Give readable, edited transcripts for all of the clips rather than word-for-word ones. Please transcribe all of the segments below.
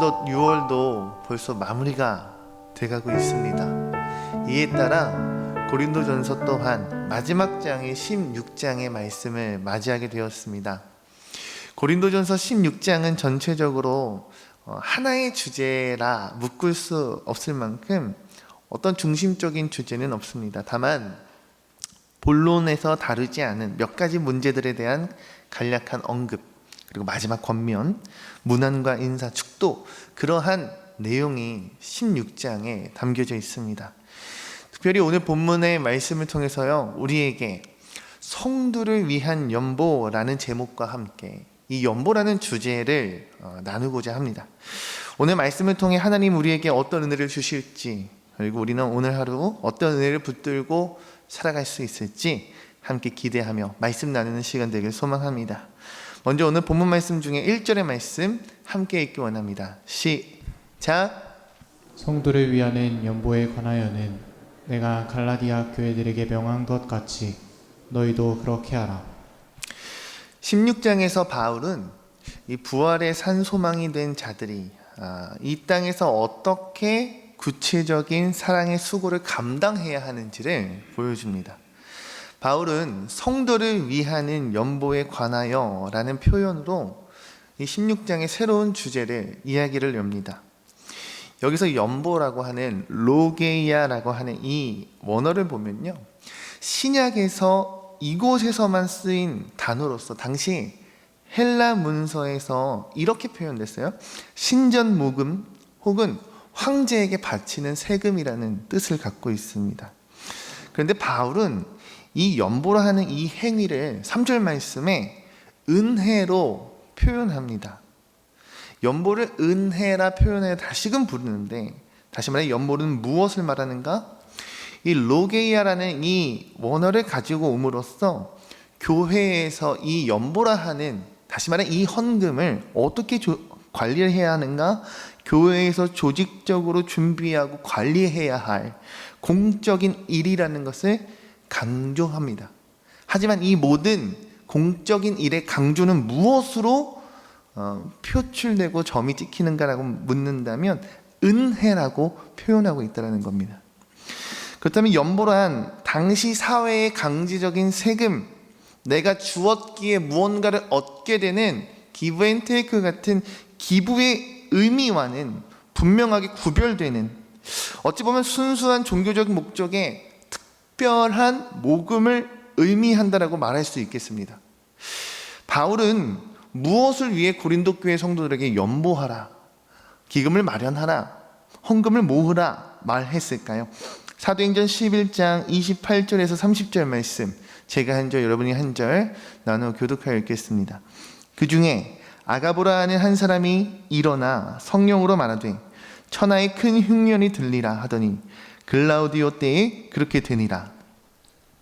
어느덧 6월도 벌써 마무리가 돼가고 있습니다. 이에 따라 고린도전서 또한 마지막 장의 16장의 말씀을 맞이하게 되었습니다. 고린도전서 16장은 전체적으로 하나의 주제라 묶을 수 없을 만큼 어떤 중심적인 주제는 없습니다. 다만 본론에서 다루지 않은 몇 가지 문제들에 대한 간략한 언급, 그리고 마지막 권면, 문안과 인사, 축도, 그러한 내용이 16장에 담겨져 있습니다. 특별히 오늘 본문의 말씀을 통해서요, 우리에게 성도를 위한 연보라는 제목과 함께 이 연보라는 주제를 나누고자 합니다. 오늘 말씀을 통해 하나님 우리에게 어떤 은혜를 주실지, 그리고 우리는 오늘 하루 어떤 은혜를 붙들고 살아갈 수 있을지 함께 기대하며 말씀 나누는 시간 되길 소망합니다. 먼저 오늘 본문 말씀 중에 1절의 말씀 함께 읽기 원합니다. 시작. 성도를 위하는 연보에 관하여는 내가 갈라디아 교회들에게 명한 것 같이 너희도 그렇게 하라. 16장에서 바울은 이 부활의 산 소망이 된 자들이 이 땅에서 어떻게 구체적인 사랑의 수고를 감당해야 하는지를 보여줍니다. 바울은 성도를 위하는 연보에 관하여 라는 표현으로 이 16장의 새로운 주제를 이야기를 엽니다. 여기서 연보라고 하는 로게이아라고 하는 이 원어를 보면요, 신약에서 이곳에서만 쓰인 단어로서 당시 헬라 문서에서 이렇게 표현됐어요. 신전 모금 혹은 황제에게 바치는 세금이라는 뜻을 갖고 있습니다. 그런데 바울은 이 연보라 하는 이 행위를 3절 말씀에 은혜로 표현합니다. 연보를 은혜라 표현해 다시금 부르는데, 다시 말해 연보는 무엇을 말하는가? 이 로게이아라는 이 원어를 가지고 옴으로써 교회에서 이 연보라 하는, 다시 말해 이 헌금을 어떻게 관리를 해야 하는가? 교회에서 조직적으로 준비하고 관리해야 할 공적인 일이라는 것을 강조합니다. 하지만 이 모든 공적인 일의 강조는 무엇으로 표출되고 점이 찍히는가라고 묻는다면 은혜라고 표현하고 있다는 겁니다. 그렇다면 연보란 당시 사회의 강제적인 세금, 내가 주었기에 무언가를 얻게 되는 기브 앤 테이크 같은 기부의 의미와는 분명하게 구별되는, 어찌 보면 순수한 종교적 목적에 특별한 모금을 의미한다라고 말할 수 있겠습니다. 바울은 무엇을 위해 고린도 교회 성도들에게 연보하라, 기금을 마련하라, 헌금을 모으라 말했을까요? 사도행전 11장 28절에서 30절 말씀, 제가 한 절, 여러분이 한 절 나누어 교독하여 읽겠습니다. 그 중에 아가보라 하는 한 사람이 일어나 성령으로 말하되 천하의 큰 흉년이 들리라 하더니 글라우디오 때에 그렇게 되니라.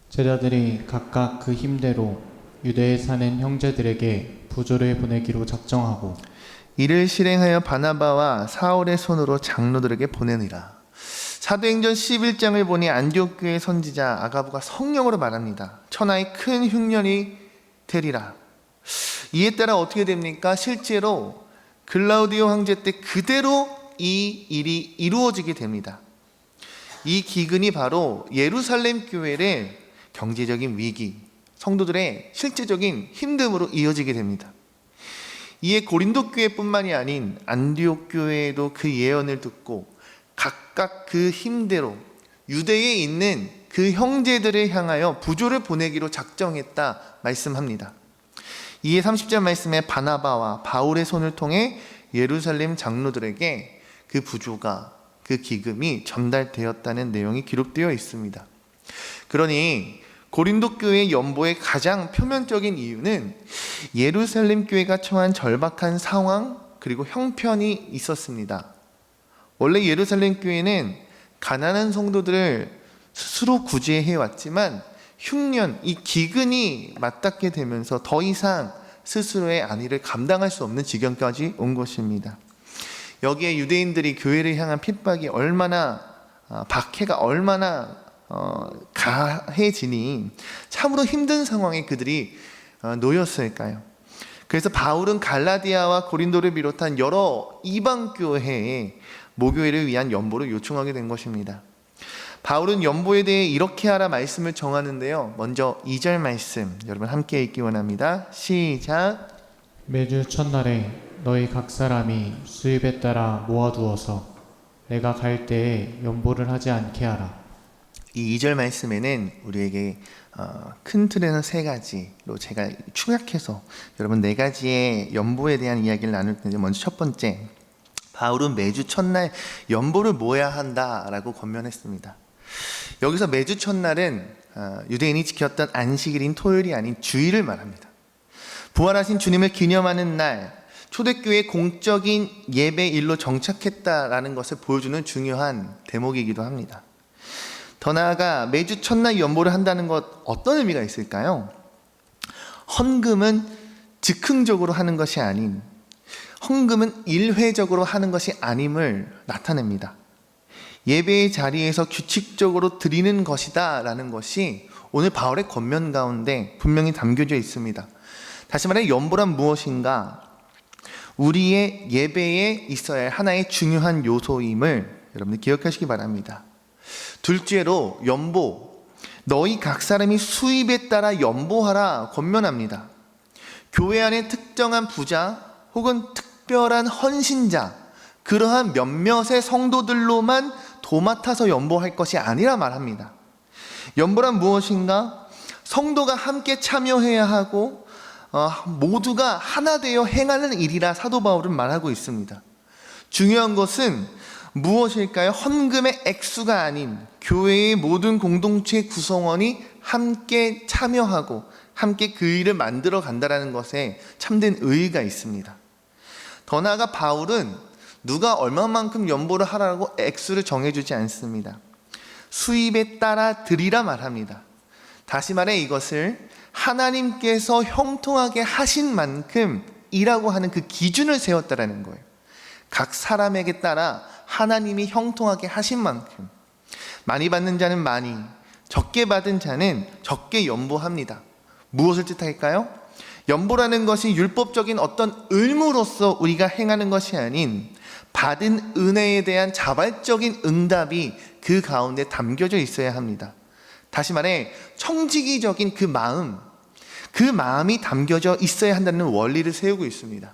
제자들이 각각 그 힘대로 유대에 사는 형제들에게 부조를 보내기로 작정하고 이를 실행하여 바나바와 사울의 손으로 장로들에게 보내니라. 사도행전 11장을 보니 안디옥 교회 선지자 아가보가 성령으로 말합니다. 천하의 큰 흉년이 되리라. 이에 따라 어떻게 됩니까? 실제로 글라우디오 황제 때 그대로 이 일이 이루어지게 됩니다. 이 기근이 바로 예루살렘 교회의 경제적인 위기, 성도들의 실제적인 힘듦으로 이어지게 됩니다. 이에 고린도 교회뿐만이 아닌 안디옥 교회에도 그 예언을 듣고 각각 그 힘대로 유대에 있는 그 형제들을 향하여 부조를 보내기로 작정했다 말씀합니다. 이에 30절 말씀에 바나바와 바울의 손을 통해 예루살렘 장로들에게 그 부조가, 그 기금이 전달되었다는 내용이 기록되어 있습니다. 그러니 고린도 교회 연보의 가장 표면적인 이유는 예루살렘 교회가 처한 절박한 상황, 그리고 형편이 있었습니다. 원래 예루살렘 교회는 가난한 성도들을 스스로 구제해 왔지만 흉년, 이 기근이 맞닿게 되면서 더 이상 스스로의 안위를 감당할 수 없는 지경까지 온 것입니다. 여기에 유대인들이 교회를 향한 핍박이 얼마나, 박해가 얼마나 가해지니 참으로 힘든 상황에 그들이 놓였을까요? 그래서 바울은 갈라디아와 고린도를 비롯한 여러 이방 교회에 모교회를 위한 연보를 요청하게 된 것입니다. 바울은 연보에 대해 이렇게 하라 말씀을 정하는데요. 먼저 2절 말씀 여러분 함께 읽기 원합니다. 시작. 매주 첫날에 너희 각 사람이 수입에 따라 모아두어서 내가 갈 때에 연보를 하지 않게 하라. 이 2절 말씀에는 우리에게 큰 틀에는 세 가지로 제가 축약해서 여러분 네 가지의 연보에 대한 이야기를 나눌 텐데, 먼저 첫 번째, 바울은 매주 첫날 연보를 모아야 한다라고 권면했습니다. 여기서 매주 첫날은 유대인이 지켰던 안식일인 토요일이 아닌 주일을 말합니다. 부활하신 주님을 기념하는 날, 초대교회의 공적인 예배일로 정착했다라는 것을 보여주는 중요한 대목이기도 합니다. 더 나아가 매주 첫날 연보를 한다는 것, 어떤 의미가 있을까요? 헌금은 즉흥적으로 하는 것이 아닌, 헌금은 일회적으로 하는 것이 아님을 나타냅니다. 예배의 자리에서 규칙적으로 드리는 것이다 라는 것이 오늘 바울의 권면 가운데 분명히 담겨져 있습니다. 다시 말해 연보란 무엇인가? 우리의 예배에 있어야 할 하나의 중요한 요소임을 여러분들 기억하시기 바랍니다. 둘째로 연보, 너희 각 사람이 수입에 따라 연보하라 권면합니다. 교회 안에 특정한 부자 혹은 특별한 헌신자, 그러한 몇몇의 성도들로만 도맡아서 연보할 것이 아니라 말합니다. 연보란 무엇인가? 성도가 함께 참여해야 하고 모두가 하나 되어 행하는 일이라 사도 바울은 말하고 있습니다. 중요한 것은 무엇일까요? 헌금의 액수가 아닌 교회의 모든 공동체 구성원이 함께 참여하고 함께 그 일을 만들어 간다는 것에 참된 의의가 있습니다. 더 나아가 바울은 누가 얼마만큼 연보를 하라고 액수를 정해주지 않습니다. 수입에 따라 드리라 말합니다. 다시 말해 이것을 하나님께서 형통하게 하신 만큼이라고 하는 그 기준을 세웠다라는 거예요. 각 사람에게 따라 하나님이 형통하게 하신 만큼, 많이 받는 자는 많이, 적게 받은 자는 적게 연보합니다. 무엇을 뜻할까요? 연보라는 것이 율법적인 어떤 의무로서 우리가 행하는 것이 아닌 받은 은혜에 대한 자발적인 응답이 그 가운데 담겨져 있어야 합니다. 다시 말해 청지기적인 그 마음이 담겨져 있어야 한다는 원리를 세우고 있습니다.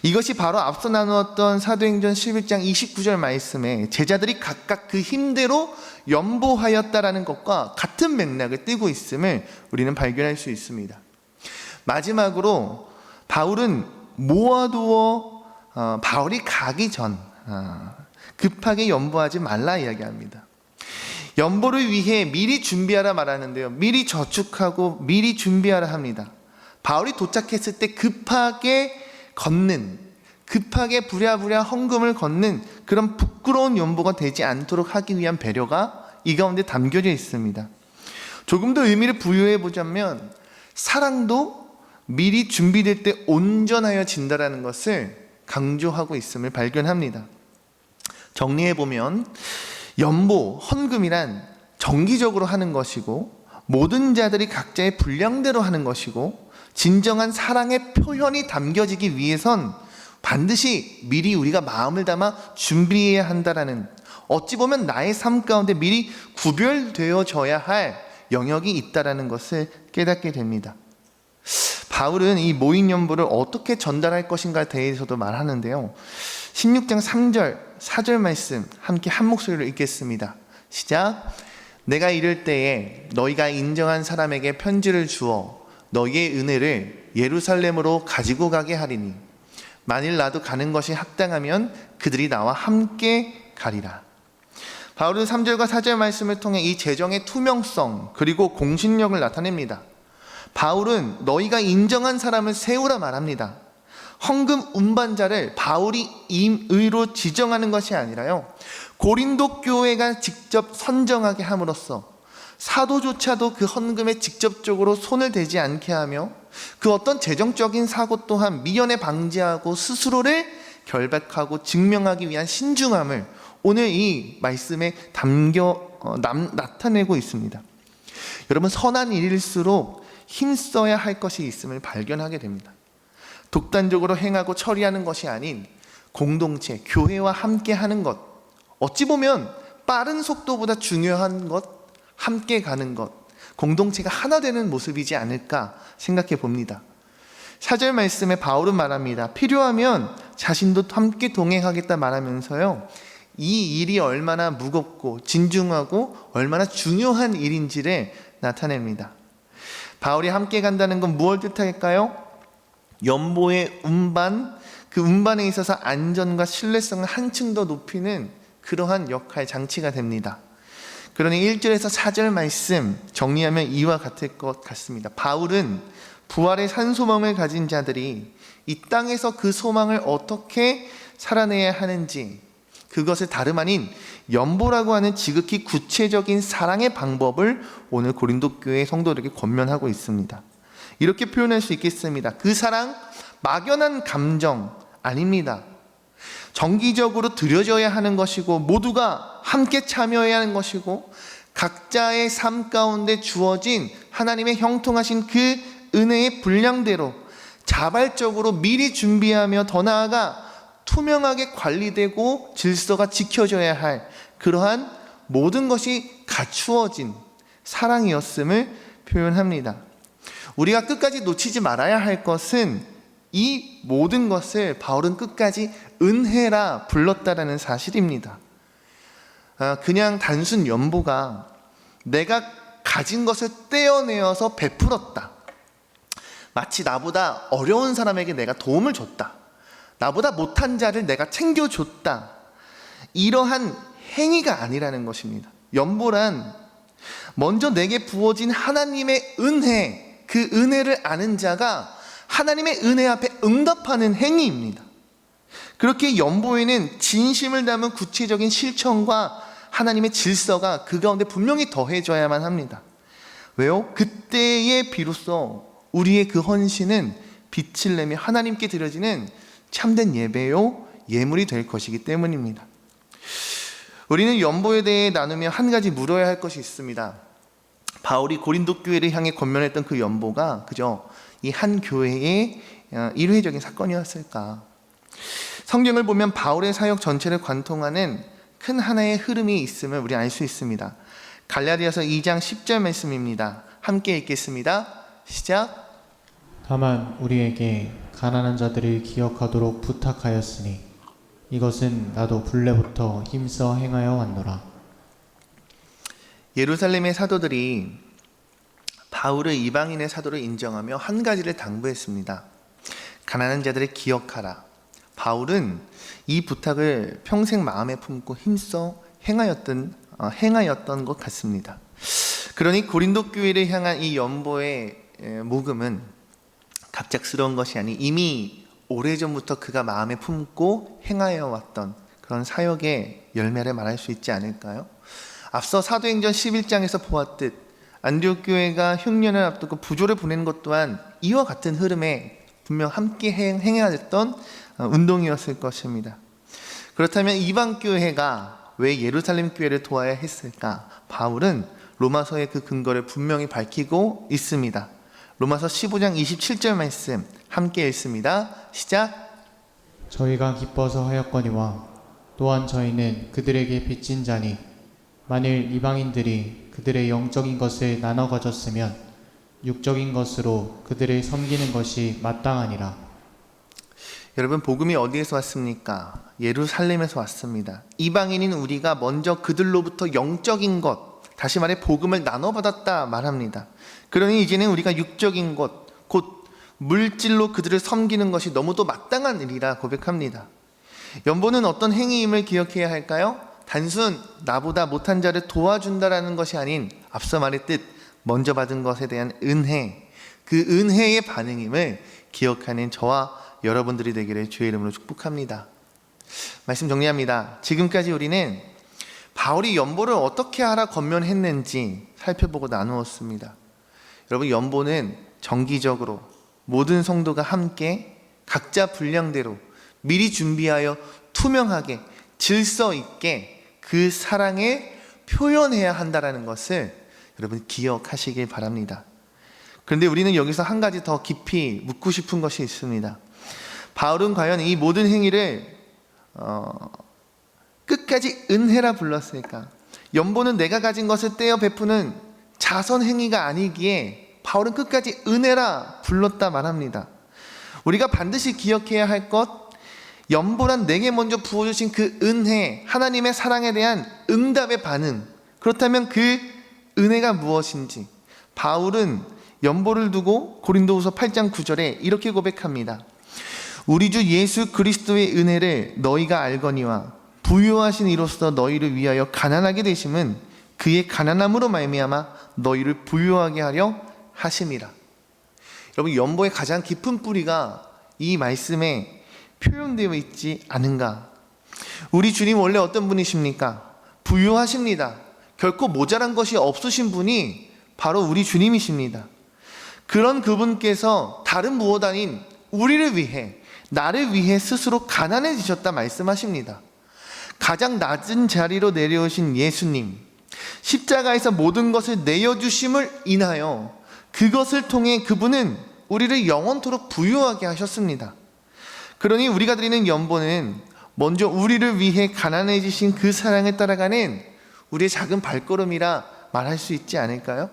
이것이 바로 앞서 나누었던 사도행전 11장 29절 말씀에 제자들이 각각 그 힘대로 연보하였다라는 것과 같은 맥락을 띠고 있음을 우리는 발견할 수 있습니다. 마지막으로 바울은 모아두어 바울이 가기 전 급하게 연보하지 말라 이야기합니다. 연보를 위해 미리 준비하라 말하는데요, 미리 저축하고 미리 준비하라 합니다. 바울이 도착했을 때 급하게 부랴부랴 헌금을 걷는 그런 부끄러운 연보가 되지 않도록 하기 위한 배려가 이 가운데 담겨져 있습니다. 조금 더 의미를 부여해 보자면 사랑도 미리 준비될 때 온전하여 진다라는 것을 강조하고 있음을 발견합니다. 정리해 보면 연보, 헌금이란 정기적으로 하는 것이고 모든 자들이 각자의 분량대로 하는 것이고 진정한 사랑의 표현이 담겨지기 위해선 반드시 미리 우리가 마음을 담아 준비해야 한다라는, 어찌 보면 나의 삶 가운데 미리 구별되어져야 할 영역이 있다라는 것을 깨닫게 됩니다. 바울은 이 모인 연보를 어떻게 전달할 것인가에 대해서도 말하는데요, 16장 3절 4절 말씀 함께 한 목소리로 읽겠습니다. 시작. 내가 이를 때에 너희가 인정한 사람에게 편지를 주어 너희의 은혜를 예루살렘으로 가지고 가게 하리니 만일 나도 가는 것이 합당하면 그들이 나와 함께 가리라. 바울은 3절과 4절 말씀을 통해 이 재정의 투명성 그리고 공신력을 나타냅니다. 바울은 너희가 인정한 사람을 세우라 말합니다. 헌금 운반자를 바울이 임의로 지정하는 것이 아니라요, 고린도 교회가 직접 선정하게 함으로써 사도조차도 그 헌금에 직접적으로 손을 대지 않게 하며 그 어떤 재정적인 사고 또한 미연에 방지하고 스스로를 결백하고 증명하기 위한 신중함을 오늘 이 말씀에 나타내고 있습니다. 여러분, 선한 일일수록 힘써야 할 것이 있음을 발견하게 됩니다. 독단적으로 행하고 처리하는 것이 아닌 공동체, 교회와 함께 하는 것, 어찌 보면 빠른 속도보다 중요한 것, 함께 가는 것, 공동체가 하나 되는 모습이지 않을까 생각해 봅니다. 4절 말씀에 바울은 말합니다. 필요하면 자신도 함께 동행하겠다 말하면서요, 이 일이 얼마나 무겁고 진중하고 얼마나 중요한 일인지를 나타냅니다. 바울이 함께 간다는 건 무엇을 뜻할까요? 연보의 운반, 그 운반에 있어서 안전과 신뢰성을 한층 더 높이는 그러한 역할, 장치가 됩니다. 그러니 1절에서 4절 말씀 정리하면 이와 같을 것 같습니다. 바울은 부활의 산 소망을 가진 자들이 이 땅에서 그 소망을 어떻게 살아내야 하는지, 그것을 다름 아닌 연보라고 하는 지극히 구체적인 사랑의 방법을 오늘 고린도 교회 성도들에게 권면하고 있습니다. 이렇게 표현할 수 있겠습니다. 그 사랑, 막연한 감정 아닙니다. 정기적으로 드려져야 하는 것이고, 모두가 함께 참여해야 하는 것이고, 각자의 삶 가운데 주어진 하나님의 형통하신 그 은혜의 분량대로 자발적으로 미리 준비하며 더 나아가 투명하게 관리되고 질서가 지켜져야 할 그러한 모든 것이 갖추어진 사랑이었음을 표현합니다. 우리가 끝까지 놓치지 말아야 할 것은 이 모든 것을 바울은 끝까지 은혜라 불렀다라는 사실입니다. 그냥 단순 연보가 내가 가진 것을 떼어내어서 베풀었다, 마치 나보다 어려운 사람에게 내가 도움을 줬다, 나보다 못한 자를 내가 챙겨줬다, 이러한 행위가 아니라는 것입니다. 연보란 먼저 내게 부어진 하나님의 은혜, 그 은혜를 아는 자가 하나님의 은혜 앞에 응답하는 행위입니다. 그렇게 연보에는 진심을 담은 구체적인 실천과 하나님의 질서가 그 가운데 분명히 더해져야만 합니다. 왜요? 그때에 비로소 우리의 그 헌신은 빛을 내며 하나님께 드려지는 참된 예배요, 예물이 될 것이기 때문입니다. 우리는 연보에 대해 나누며 한 가지 물어야 할 것이 있습니다. 바울이 고린도 교회를 향해 권면했던 그 연보가 그저 이 한 교회의 일회적인 사건이었을까? 성경을 보면 바울의 사역 전체를 관통하는 큰 하나의 흐름이 있음을 우리 알 수 있습니다. 갈라디아서 2장 10절 말씀입니다. 함께 읽겠습니다. 시작. 다만 우리에게 가난한 자들을 기억하도록 부탁하였으니 이것은 나도 본래부터 힘써 행하여 왔노라. 예루살렘의 사도들이 바울을 이방인의 사도로 인정하며 한 가지를 당부했습니다. 가난한 자들을 기억하라. 바울은 이 부탁을 평생 마음에 품고 힘써 행하였던 것 같습니다. 그러니 고린도 교회를 향한 이 연보의 모금은 갑작스러운 것이 아니 이미 오래전부터 그가 마음에 품고 행하여 왔던 그런 사역의 열매를 말할 수 있지 않을까요? 앞서 사도행전 11장에서 보았듯 안디옥 교회가 흉년을 앞두고 부조를 보내는 것 또한 이와 같은 흐름에 분명 함께 행해야 됐던 운동이었을 것입니다. 그렇다면 이방 교회가 왜 예루살렘 교회를 도와야 했을까? 바울은 로마서의 그 근거를 분명히 밝히고 있습니다. 로마서 15장 27절 말씀 함께 읽습니다. 시작. 저희가 기뻐서 하였거니와 또한 저희는 그들에게 빚진 자니 만일 이방인들이 그들의 영적인 것을 나눠 가졌으면 육적인 것으로 그들을 섬기는 것이 마땅하니라. 여러분, 복음이 어디에서 왔습니까? 예루살렘에서 왔습니다. 이방인인 우리가 먼저 그들로부터 영적인 것, 다시 말해 복음을 나눠받았다 말합니다. 그러니 이제는 우리가 육적인 것, 곧 물질로 그들을 섬기는 것이 너무도 마땅한 일이라 고백합니다. 연보는 어떤 행위임을 기억해야 할까요? 단순 나보다 못한 자를 도와준다라는 것이 아닌 앞서 말했듯 먼저 받은 것에 대한 은혜, 그 은혜의 반응임을 기억하는 저와 여러분들이 되기를 주의 이름으로 축복합니다. 말씀 정리합니다. 지금까지 우리는 바울이 연보를 어떻게 하라 권면했는지 살펴보고 나누었습니다. 여러분, 연보는 정기적으로 모든 성도가 함께 각자 분량대로 미리 준비하여 투명하게 질서 있게 그 사랑에 표현해야 한다는 것을 여러분 기억하시길 바랍니다. 그런데 우리는 여기서 한 가지 더 깊이 묻고 싶은 것이 있습니다. 바울은 과연 이 모든 행위를 끝까지 은혜라 불렀을까? 연보는 내가 가진 것을 떼어 베푸는 자선 행위가 아니기에 바울은 끝까지 은혜라 불렀다 말합니다. 우리가 반드시 기억해야 할 것, 연보란 내게 먼저 부어주신 그 은혜, 하나님의 사랑에 대한 응답의 반응. 그렇다면 그 은혜가 무엇인지 바울은 연보를 두고 고린도후서 8장 9절에 이렇게 고백합니다. 우리 주 예수 그리스도의 은혜를 너희가 알거니와 부유하신 이로써 너희를 위하여 가난하게 되심은 그의 가난함으로 말미암아 너희를 부유하게 하려 하심이라. 여러분, 연보의 가장 깊은 뿌리가 이 말씀에 표현되어 있지 않은가? 우리 주님 원래 어떤 분이십니까? 부유하십니다. 결코 모자란 것이 없으신 분이 바로 우리 주님이십니다. 그런 그분께서 다른 무엇 아닌 우리를 위해, 나를 위해 스스로 가난해지셨다 말씀하십니다. 가장 낮은 자리로 내려오신 예수님, 십자가에서 모든 것을 내어주심을 인하여 그것을 통해 그분은 우리를 영원토록 부유하게 하셨습니다. 그러니 우리가 드리는 연보는 먼저 우리를 위해 가난해지신 그 사랑을 따라가는 우리의 작은 발걸음이라 말할 수 있지 않을까요?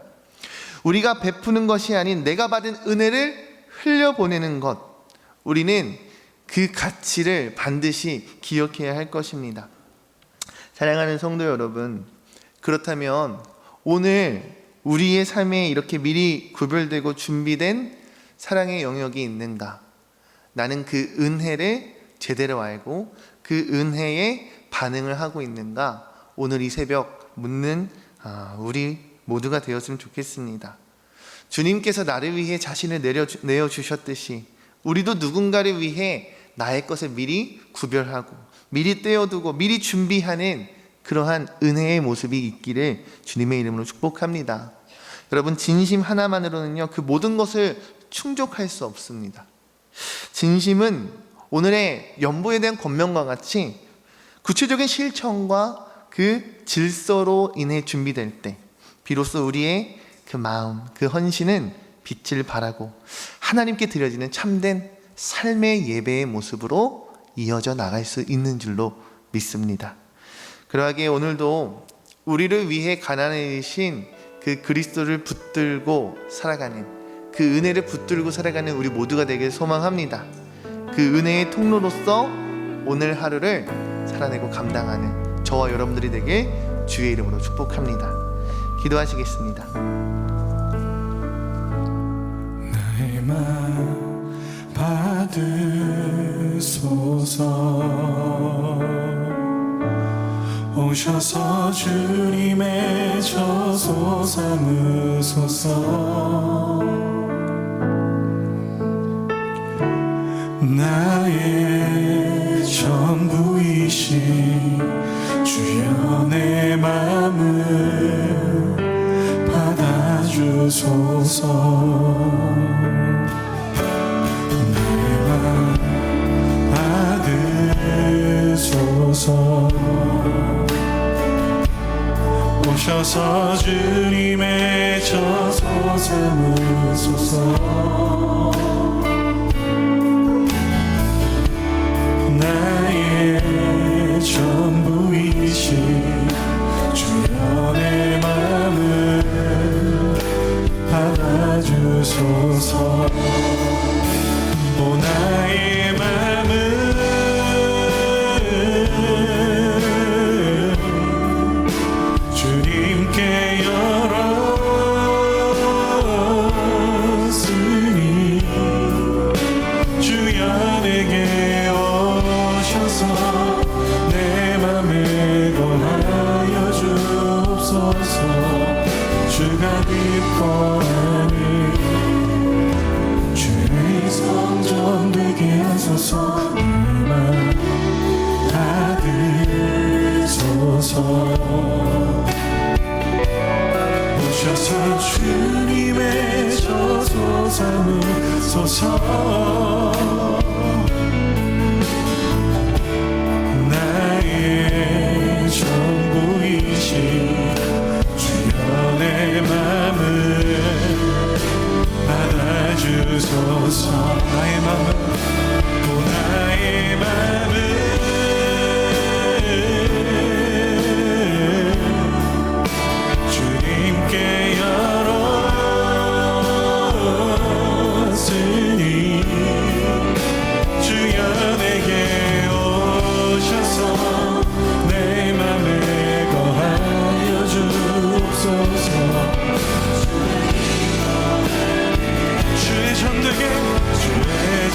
우리가 베푸는 것이 아닌 내가 받은 은혜를 흘려보내는 것, 우리는 그 가치를 반드시 기억해야 할 것입니다. 사랑하는 성도 여러분, 그렇다면 오늘 우리의 삶에 이렇게 미리 구별되고 준비된 사랑의 영역이 있는가? 나는 그 은혜를 제대로 알고 그 은혜에 반응을 하고 있는가? 오늘 이 새벽 묻는 우리 모두가 되었으면 좋겠습니다. 주님께서 나를 위해 자신을 내어주셨듯이 우리도 누군가를 위해 나의 것을 미리 구별하고 미리 떼어두고 미리 준비하는 그러한 은혜의 모습이 있기를 주님의 이름으로 축복합니다. 여러분, 진심 하나만으로는요 그 모든 것을 충족할 수 없습니다. 진심은 오늘의 연보에 대한 권면과 같이 구체적인 실천과 그 질서로 인해 준비될 때 비로소 우리의 그 마음, 그 헌신은 빛을 발하고 하나님께 드려지는 참된 삶의 예배의 모습으로 이어져 나갈 수 있는 줄로 믿습니다. 그러하기에 오늘도 우리를 위해 가난해지신 그 그리스도를 붙들고 살아가는, 그 은혜를 붙들고 살아가는 우리 모두가 되길 소망합니다. 그 은혜의 통로로서 오늘 하루를 살아내고 감당하는 저와 여러분들이 되길 주의 이름으로 축복합니다. 기도하시겠습니다. 나의 맘 받으소서. 오셔서 주님의 저소 삼으소서. 나의 전부이신 주여 내 맘을 받아주소서. 내 맘 받으소서. 오셔서 주님의 저소 삼으소서. 나의 전부이신 주여 내 맘을 받아주소서. 오 나의 맘을 주님께 열었으니 주여 내게 오셔서 내 맘에 거하여 주옵소서. 주가 기뻐하니 주의 성전 되게 하소서. 내 맘 받으소서. 오셔서 주님의 저소 삼으소서. 나의 전부이신 주여 내 맘을 받아주소서. 나의 맘을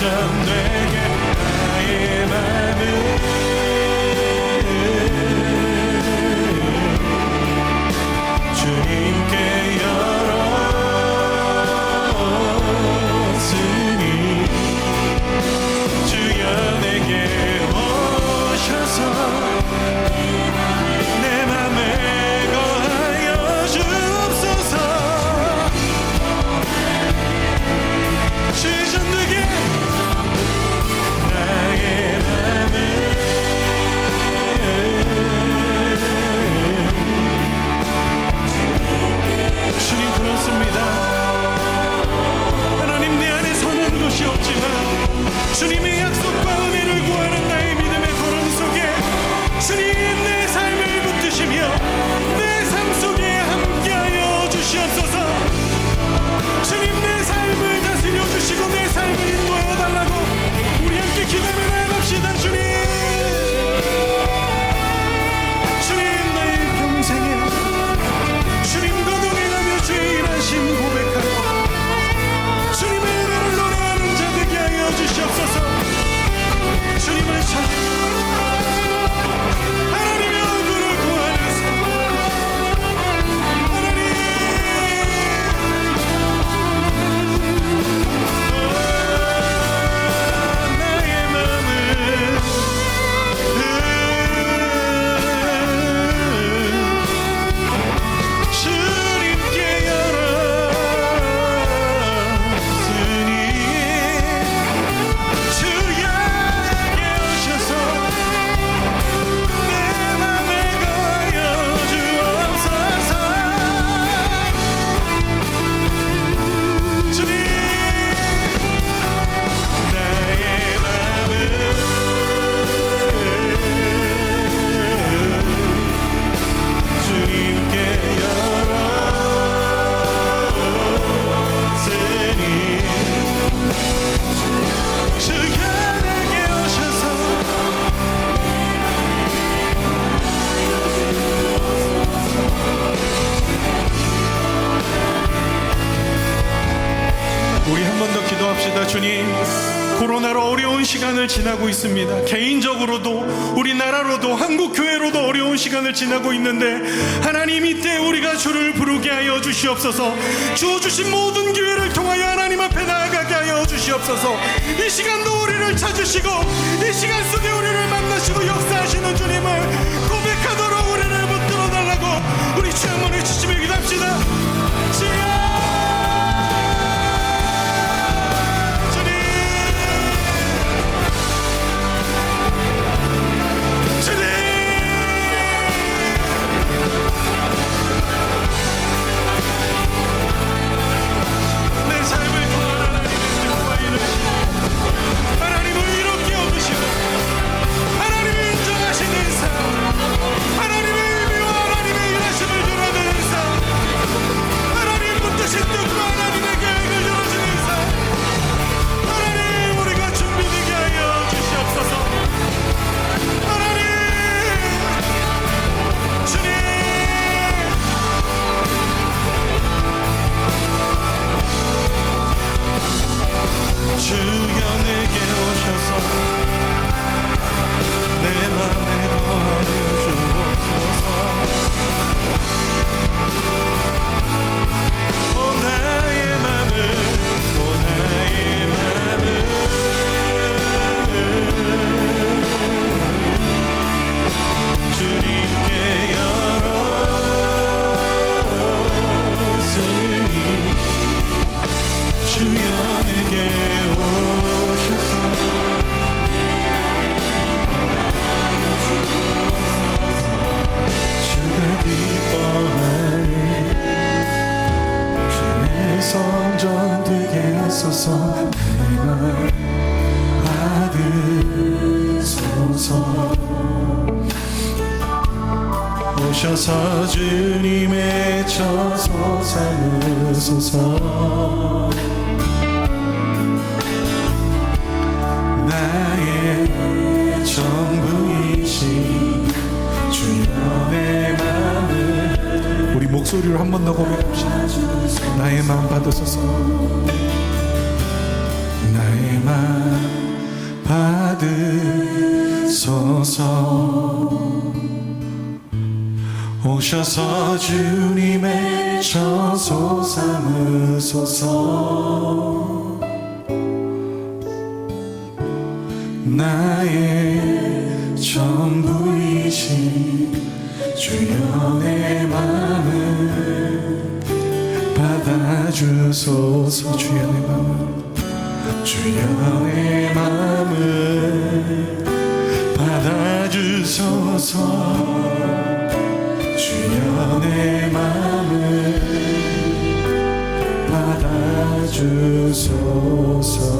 성전되게 나의 맘을 주님께 열었으니 주여 내게 오셔서 내 맘에 거하여 주옵소서. 시전되게 나의 맘을 주님 그렇습니다. 하나님 내 안에 선한 것이 없지만 주님의 약속과 은혜를 구하는 나의 믿음의 걸음 속에 주님 내 삶을 붙드시며 내 삶 속에 함께하여 주시옵소서. 주님 내 삶을 다스려 주시고 내 삶을 인도하여 달라고 우리 함께 기도하며 나아갑시다. 주님 나의 평생에 주님과 동행하며 주의 일하심 고백하고 주님의 은혜를 노래하는 자 되게 하여 주시옵소서. 주님을 찾아 하나님의 얼굴을 구하는 삶 하나님 나의 맘을 주님께 열었으니 주야에게 오셔서 내 맘에 거하여 주옵소서. 주님 나의 맘을 주님께 열었으니 주여 내게 오셔서 우리 한 번 더 기도합시다. 주님 코로나로 어려운 시간을 지나고 있습니다. 개인적으로도 우리나라로도 한국교회로도 어려운 시간을 지나고 있는데 하나님 이때 우리가 주를 부르게 하여 주시옵소서. 주 주신 모든 기회를 통하여 하나님 앞에 나아가게 하여 주시옵소서. 이 시간도 우리를 찾으시고 이 시간 속에 우리를 만나시고 역사하시는 주님을 고백하도록 우리를 붙들어 달라고 우리 주 한번 주시며 기도합시다. 주여 내 삶을 통한 하나님의 뜻과 이루시고 하나님을 이롭게 얻으시고 하나님을 인정하시는 삶 하나님의 의미와 하나님의 일하심을 드러내는 삶 하나님 붙드신 뜻과 하나님의 계획을 이루어지는 삶 하나님 우리가 준비되게 하여 주시옵소서. 하나님 주님 주여 내게 오셔서 내 맘에 거하여 주옵소서. 오 나의 맘을 오 나의 맘을 주님께 열었으니 주여 내게 오셔서 주가 기뻐하는 주의 성전 되게 하소서. 내가 받으소서. 오셔서 주님의 처소 삼으소서. 나의 전부이신 주여 내 맘을 우리 목소리로 한 번 더 고백합시다. 나의 마음 받으소서. 나의 내 맘 받으소서. 오셔서 주님의 처소 삼으소서. 나의 전부이신 주여 내 맘을 받아주소서. 주여 내 맘을, 주여 내 맘을 받아주소서. 주여 내 맘을 받아주소서.